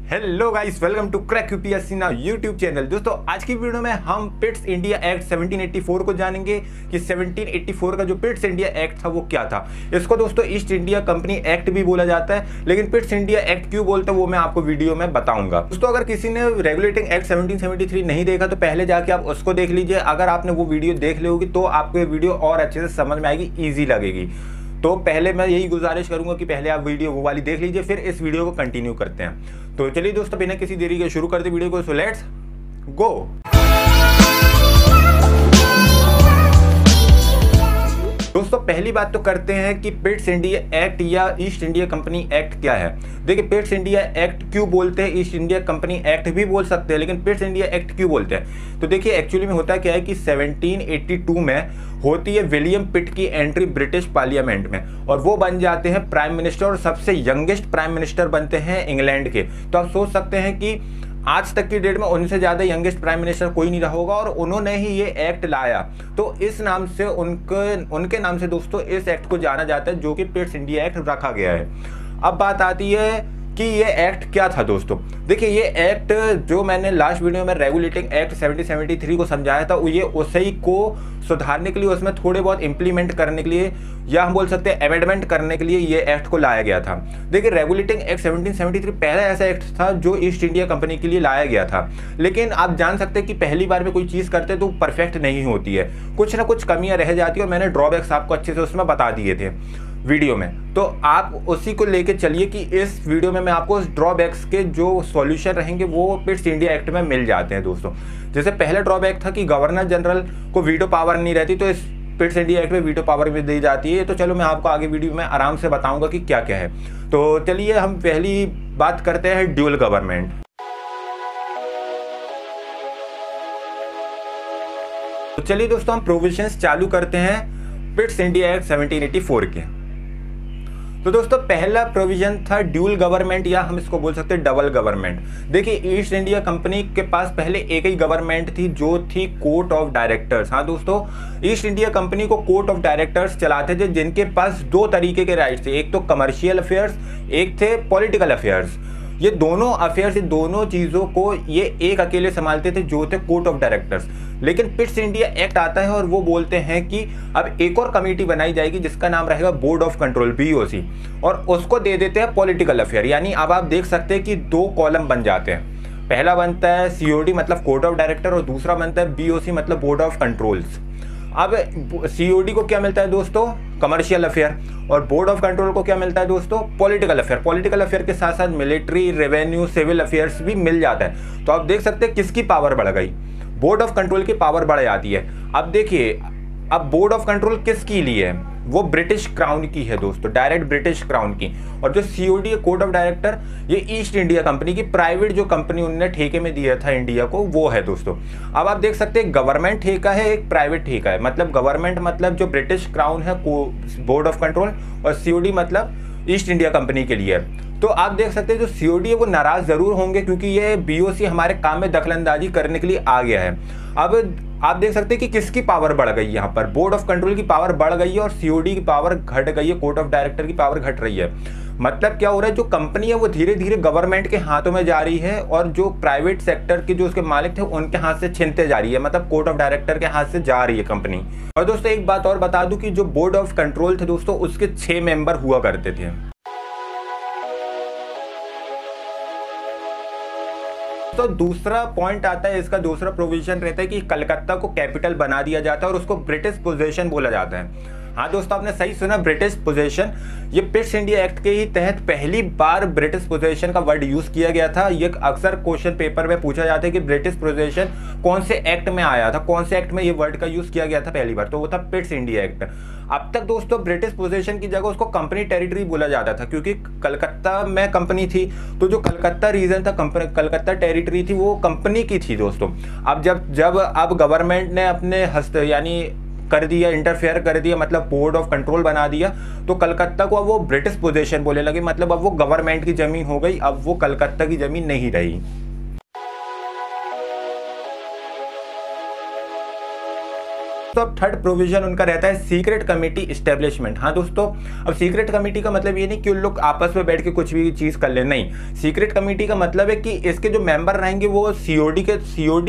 Hello guys, welcome to crack UPSC now YouTube channel. दोस्तों आज की वीडियो में हम पिट्स इंडिया एक्ट 1784 को जानेंगे कि 1784 का जो पिट्स इंडिया एक्ट था वो क्या था। इसको दोस्तों ईस्ट इंडिया कंपनी एक्ट भी बोला जाता है, लेकिन पिट्स इंडिया एक्ट क्यों बोलते हैं वो मैं आपको वीडियो में बताऊंगा। दोस्तों अगर किसी ने रेगुलेटिंग एक्ट 1773 नहीं देखा तो पहले जाके आप उसको देख लीजिए। अगर आपने वो वीडियो देख ली होगी तो आपको ये वीडियो और अच्छे से समझ में आएगी, ईजी लगेगी। तो पहले मैं यही गुजारिश करूंगा कि पहले आप वीडियो वो वाली देख लीजिए, फिर इस वीडियो को कंटिन्यू करते हैं। तो चलिए दोस्तों बिना किसी देरी के शुरू करते वीडियो को। So let's go. दोस्तों पहली बात तो करते हैं कि पिट्स इंडिया एक्ट या ईस्ट इंडिया कंपनी एक्ट क्या है। देखिए पिट्स इंडिया एक्ट क्यों बोलते हैं, ईस्ट इंडिया कंपनी एक्ट भी बोल सकते हैं, लेकिन पिट्स इंडिया एक्ट क्यों बोलते हैं। तो देखिए एक्चुअली में होता क्या है कि 1782 में होती है विलियम पिट की एंट्री ब्रिटिश पार्लियामेंट में, और वो बन जाते हैं प्राइम मिनिस्टर, और सबसे यंगेस्ट प्राइम मिनिस्टर बनते हैं इंग्लैंड के। तो आप सोच सकते हैं कि आज तक की डेट में उनसे ज़्यादा यंगेस्ट प्राइम मिनिस्टर कोई नहीं रहा होगा, और उन्होंने ही ये एक्ट लाया। तो इस नाम से उनके नाम से दोस्तों इस एक्ट को जाना जाता है, जो कि पिट्स इंडिया एक्ट रखा गया है। अब बात आती है कि ये एक्ट क्या था दोस्तों। देखिए ये एक्ट जो मैंने लास्ट वीडियो में रेगुलेटिंग एक्ट 1773 को समझाया था, ये उसी को सुधारने के लिए, उसमें थोड़े बहुत इंप्लीमेंट करने के लिए, या हम बोल सकते हैं अमेंडमेंट करने के लिए ये एक्ट को लाया गया था। देखिए रेगुलेटिंग एक्ट 1773 पहला ऐसा एक्ट था जो ईस्ट इंडिया कंपनी के लिए लाया गया था। लेकिन आप जान सकते हैं कि पहली बार में कोई चीज़ करते तो परफेक्ट नहीं होती है, कुछ ना कुछ कमियां रह जाती है, और मैंने ड्रॉबैक्स आपको अच्छे से उसमें बता दिए थे वीडियो में। तो आप उसी को लेके चलिए कि इस वीडियो में मैं आपको उस ड्रॉबैक्स के जो सॉल्यूशन रहेंगे वो पिट्स इंडिया एक्ट में मिल जाते हैं दोस्तों। जैसे पहला ड्रॉबैक था कि गवर्नर जनरल को वीटो पावर नहीं रहती, तो इस पिट्स इंडिया एक्ट में वीटो पावर भी दी जाती है। तो चलो मैं आपको आगे वीडियो में आराम से बताऊंगा कि क्या क्या है। तो चलिए हम पहली बात करते हैं ड्यूल गवर्नमेंट। तो चलिए दोस्तों हम प्रोविजंस चालू करते हैं पिट्स इंडिया एक्ट 1784 के। तो दोस्तों पहला प्रोविजन था ड्यूल गवर्नमेंट, या हम इसको बोल सकते हैं डबल गवर्नमेंट। देखिए ईस्ट इंडिया कंपनी के पास पहले एक ही गवर्नमेंट थी जो थी कोर्ट ऑफ डायरेक्टर्स। हाँ दोस्तों, ईस्ट इंडिया कंपनी को कोर्ट ऑफ डायरेक्टर्स चलाते थे, जिनके पास दो तरीके के राइट्स थे, एक तो कमर्शियल अफेयर्स, एक थे पॉलिटिकल अफेयर्स। ये दोनों अफेयर्स, ये दोनों चीज़ों को ये एक अकेले संभालते थे, जो थे कोर्ट ऑफ डायरेक्टर्स। लेकिन पिट्स इंडिया एक्ट आता है और वो बोलते हैं कि अब एक और कमेटी बनाई जाएगी जिसका नाम रहेगा बोर्ड ऑफ कंट्रोल, BOC, और उसको दे देते हैं पॉलिटिकल अफेयर। यानी अब आप देख सकते हैं कि दो कॉलम बन जाते हैं। पहला बनता है COD मतलब कोर्ट ऑफ डायरेक्टर, और दूसरा बनता है BOC मतलब बोर्ड ऑफ कंट्रोल्स। अब COD को क्या मिलता है दोस्तों, कमर्शियल अफेयर, और बोर्ड ऑफ कंट्रोल को क्या मिलता है दोस्तों, पॉलिटिकल अफेयर। पॉलिटिकल अफेयर के साथ साथ मिलिट्री, रेवेन्यू, सिविल अफेयर्स भी मिल जाता है। तो आप देख सकते हैं किसकी पावर बढ़ गई, बोर्ड ऑफ कंट्रोल की पावर बढ़ जाती है। अब देखिए अब बोर्ड ऑफ कंट्रोल किसकी लिए है, वो ब्रिटिश क्राउन की है दोस्तों, डायरेक्ट ब्रिटिश क्राउन की। और जो COD है कोर्ट ऑफ डायरेक्टर, ये ईस्ट इंडिया कंपनी की प्राइवेट जो कंपनी उन्होंने ठेके में दिया था इंडिया को, वो है दोस्तों। अब आप देख सकते हैं गवर्नमेंट ठेका है, एक प्राइवेट ठेका है। मतलब गवर्नमेंट मतलब जो ब्रिटिश क्राउन है बोर्ड ऑफ कंट्रोल, और COD मतलब ईस्ट इंडिया कंपनी के लिए है। तो आप देख सकते हैं जो COD है वो नाराज जरूर होंगे, क्योंकि ये BOC हमारे काम में दखलंदाजी करने के लिए आ गया है। अब आप देख सकते हैं कि किसकी पावर बढ़ गई है, यहाँ पर बोर्ड ऑफ कंट्रोल की पावर बढ़ गई है और COD की पावर घट गई है, कोर्ट ऑफ डायरेक्टर की पावर घट रही है। मतलब क्या हो रहा है, जो कंपनी है वो धीरे धीरे गवर्नमेंट के हाथों में जा रही है, और जो प्राइवेट सेक्टर के जो उसके मालिक थे उनके हाथ से छीनते जा रही है, मतलब कोर्ट ऑफ डायरेक्टर के हाथ से जा रही है कंपनी। और दोस्तों एक बात और बता दूं कि जो बोर्ड ऑफ कंट्रोल थे दोस्तों, उसके 6 मेंबर हुआ करते थे। तो दूसरा पॉइंट आता है, इसका दूसरा प्रोविजन रहता है कि कलकत्ता को कैपिटल बना दिया जाता है, और उसको ब्रिटिश पोजेशन बोला जाता है। हाँ दोस्तों आपने सही सुना, ब्रिटिश पोजेशन। ये पिट्स इंडिया एक्ट के ही तहत पहली बार ब्रिटिश पोजेशन का वर्ड यूज किया गया था। ये अक्सर क्वेश्चन पेपर में पूछा जाता है कि ब्रिटिश पोजेशन कौन से एक्ट में आया था, कौन से एक्ट में ये वर्ड का यूज किया गया था पहली बार, तो वो था पिट्स इंडिया एक्ट। अब तक दोस्तों ब्रिटिश पोजेशन की जगह उसको कंपनी टेरिटरी बोला जाता था, क्योंकि कलकत्ता में कंपनी थी, तो जो कलकत्ता रीजन था, कलकत्ता टेरिटरी थी, वो कंपनी की थी दोस्तों। अब जब अब गवर्नमेंट ने अपने यानी कर दिया, इंटरफेयर कर दिया, मतलब बोर्ड ऑफ कंट्रोल बना दिया, तो कलकत्ता को अब वो ब्रिटिश पोजेशन बोलने लगे, मतलब अब वो गवर्नमेंट की जमीन हो गई, अब वो कलकत्ता की जमीन नहीं रही। अब थर्ड प्रोविजन उनका रहता है सीक्रेट कमेटी इस्टेब्लिशमेंट। हाँ दोस्तों, अब सीक्रेट कमेटी का मतलब ये नहीं कि उन लोग आपस में बैठ के कुछ भी चीज़ कर ले, नहीं। सीक्रेट कमेटी का मतलब है कि इसके जो मेंबर रहेंगे वो सीओडी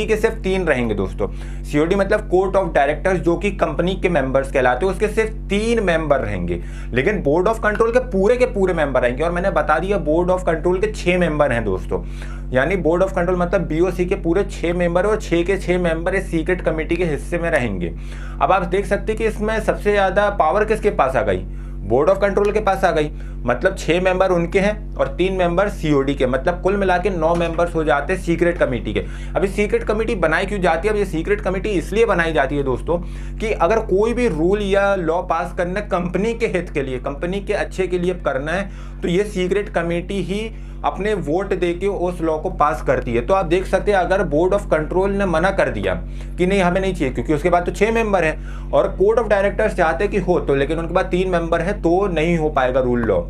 के सिर्फ 3 रहेंगे दोस्तों। सीओडी मतलब कोर्ट ऑफ डायरेक्टर्स, जो कि कंपनी के मेंबर्स कहलाते हैं, उसके सिर्फ 3 मेंबर रहेंगे। लेकिन बोर्ड ऑफ कंट्रोल के पूरे मेंबर रहेंगे। और मैंने बता दिया बोर्ड ऑफ कंट्रोल के 6 मेंबर हैं दोस्तों, यानी बोर्ड ऑफ कंट्रोल मतलब बीओसी के पूरे 6 मेंबर, और 6 के 6 मेंबर इस सीक्रेट कमेटी के हिस्से में रहेंगे। अब आप देख सकते हैं कि इसमें सबसे ज्यादा पावर किसके पास आ गई, बोर्ड ऑफ कंट्रोल के पास आ गई। मतलब 6 मेंबर उनके हैं और 3 मेंबर सीओडी के, मतलब कुल मिला के 9 मेंबर्स हो जाते हैं सीक्रेट कमेटी के। अभी सीक्रेट कमेटी बनाई क्यों जाती है? अब ये सीक्रेट कमेटी इसलिए बनाई जाती है दोस्तों कि अगर कोई भी रूल या लॉ पास करना कंपनी के हित के लिए, कंपनी के अच्छे के लिए करना है, तो ये सीक्रेट कमेटी ही अपने वोट देके उस लॉ को पास करती है। तो आप देख सकते हैं अगर बोर्ड ऑफ कंट्रोल ने मना कर दिया कि नहीं हमें नहीं चाहिए, क्योंकि उसके बाद तो 6 मेंबर हैं और कोर्ट ऑफ डायरेक्टर्स चाहते कि हो तो, लेकिन उनके बाद 3 मेंबर है, तो नहीं हो पाएगा रूल लॉ,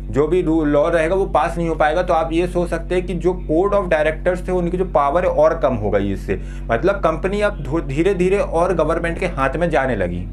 जो भी रूल लॉ रहेगा वो पास नहीं हो पाएगा। तो आप ये सोच सकते हैं कि जो कोर्ट ऑफ डायरेक्टर्स थे उनकी जो पावर है और कम हो गई इससे, मतलब कंपनी अब धीरे धीरे और गवर्नमेंट के हाथ में जाने लगी।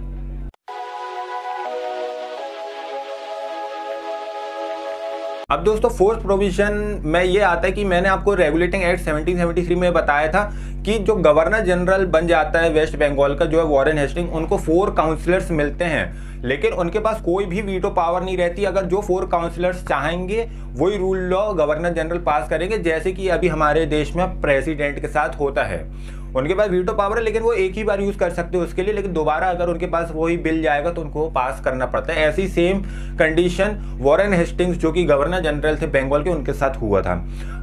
अब दोस्तों फोर्थ प्रोविजन में ये आता है कि मैंने आपको रेगुलेटिंग एक्ट 1773 में बताया था कि जो गवर्नर जनरल बन जाता है वेस्ट बंगाल का, जो है वॉरेन हेस्टिंग, उनको 4 काउंसलर्स मिलते हैं, लेकिन उनके पास कोई भी वीटो पावर नहीं रहती। अगर जो 4 काउंसलर्स चाहेंगे वही रूल लॉ गवर्नर जनरल पास करेंगे, जैसे कि अभी हमारे देश में प्रेसिडेंट के साथ होता है। उनके पास वीटो पावर है, लेकिन वो एक ही बार यूज कर सकते हैं उसके लिए, लेकिन दोबारा अगर उनके पास वही बिल जाएगा तो उनको पास करना पड़ता है। ऐसी सेम कंडीशन वॉरेन हेस्टिंग्स जो कि गवर्नर जनरल थे बंगाल के, उनके साथ हुआ था।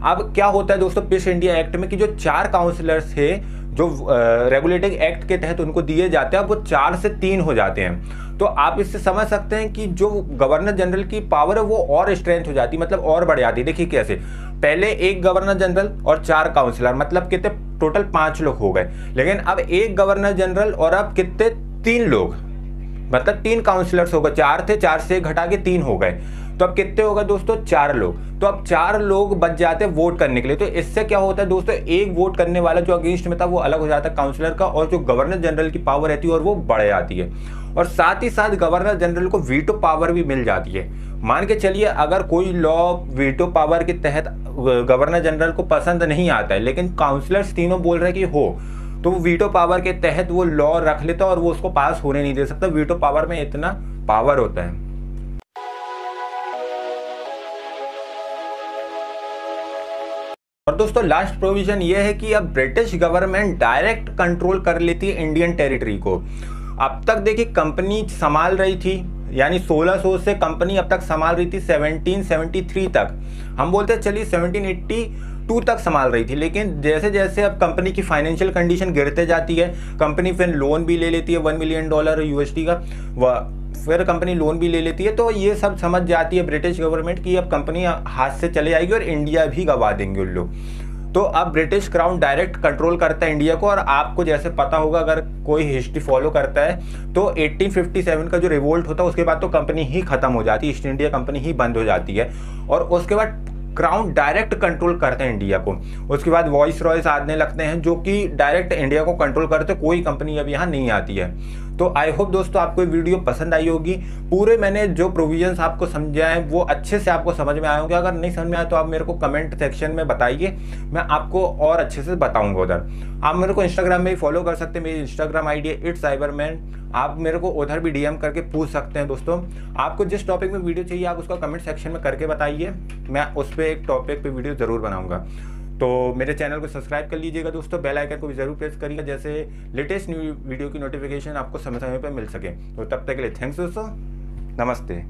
अब क्या होता है दोस्तों पीस इंडिया एक्ट में कि जो 4 काउंसलर्स थे जो रेगुलेटिंग एक्ट के तहत उनको दिए जाते हैं, अब वो 4 से 3 हो जाते हैं। तो आप इससे समझ सकते हैं कि जो गवर्नर जनरल की पावर है वो और स्ट्रेंथ हो जाती है, मतलब और बढ़ जाती है। देखिए कैसे, पहले 1 गवर्नर जनरल और 4 काउंसलर, मतलब कितने टोटल 5 लोग हो गए, लेकिन अब 1 गवर्नर जनरल और अब कितने 3 लोग, मतलब 3 काउंसलर्स हो गए। 4 थे, 4 से घटा के 3 हो गए, तो अब कितने होगा दोस्तों 4 लोग। तो अब 4 लोग बच जाते हैं वोट करने के लिए। तो इससे क्या होता है दोस्तों, एक वोट करने वाला जो अगेंस्ट में था वो अलग हो जाता है काउंसलर का, और जो गवर्नर जनरल की पावर रहती है और वो बढ़ जाती है। और साथ ही साथ गवर्नर जनरल को वीटो पावर भी मिल जाती है। मान के चलिए अगर कोई लॉ वीटो पावर के तहत गवर्नर जनरल को पसंद नहीं आता है, लेकिन काउंसलर्स तीनों बोल रहे हैं कि हो, तो वो वीटो पावर के तहत वो लॉ रख लेता है और वो उसको पास होने नहीं दे सकता। वीटो पावर में इतना पावर होता है। और दोस्तों लास्ट प्रोविजन ये है कि अब ब्रिटिश गवर्नमेंट डायरेक्ट कंट्रोल कर लेती है इंडियन टेरिटरी को। अब तक देखिए कंपनी संभाल रही थी, यानी 1600 से कंपनी अब तक संभाल रही थी 1773 तक, हम बोलते चलिए 1782 तक संभाल रही थी। लेकिन जैसे जैसे अब कंपनी की फाइनेंशियल कंडीशन गिरते जाती है, कंपनी फिर लोन भी ले लेती है $1 मिलियन USD का, फिर कंपनी लोन भी ले लेती है। तो ये सब समझ जाती है ब्रिटिश गवर्नमेंट की अब कंपनी हाथ से चले जाएगी और इंडिया भी गवा देंगे उन लोग। तो अब ब्रिटिश क्राउन डायरेक्ट कंट्रोल करता है इंडिया को। और आपको जैसे पता होगा अगर कोई हिस्ट्री फॉलो करता है तो 1857 का जो रिवोल्ट होता है उसके बाद तो कंपनी ही खत्म हो जाती है, ईस्ट इंडिया कंपनी ही बंद हो जाती है, और उसके बाद क्राउन डायरेक्ट कंट्रोल करते हैं इंडिया को। उसके बाद वॉइस रॉयस आने लगते हैं जो कि डायरेक्ट इंडिया को कंट्रोल करते, कोई कंपनी अब यहाँ नहीं आती है। तो आई होप दोस्तों आपको ये वीडियो पसंद आई होगी। पूरे मैंने जो प्रोविजंस आपको समझाए वो अच्छे से आपको समझ में आए होंगे। अगर नहीं समझ में आए तो आप मेरे को कमेंट सेक्शन में बताइए, मैं आपको और अच्छे से बताऊंगा उधर। आप मेरे को इंस्टाग्राम में भी फॉलो कर सकते हैं, मेरी इंस्टाग्राम आईडी है @cyberman। आप मेरे को उधर भी DM करके पूछ सकते हैं। दोस्तों आपको जिस टॉपिक में वीडियो चाहिए आप उसका कमेंट सेक्शन में करके बताइए, मैं उस पर एक टॉपिक पे वीडियो ज़रूर बनाऊंगा। तो मेरे चैनल को सब्सक्राइब कर लीजिएगा दोस्तों, बेल आइकन को भी जरूर प्रेस करिएगा, जैसे लेटेस्ट न्यू वीडियो की नोटिफिकेशन आपको समय समय पर मिल सके। तो तब तक के लिए थैंक्स दोस्तों, नमस्ते।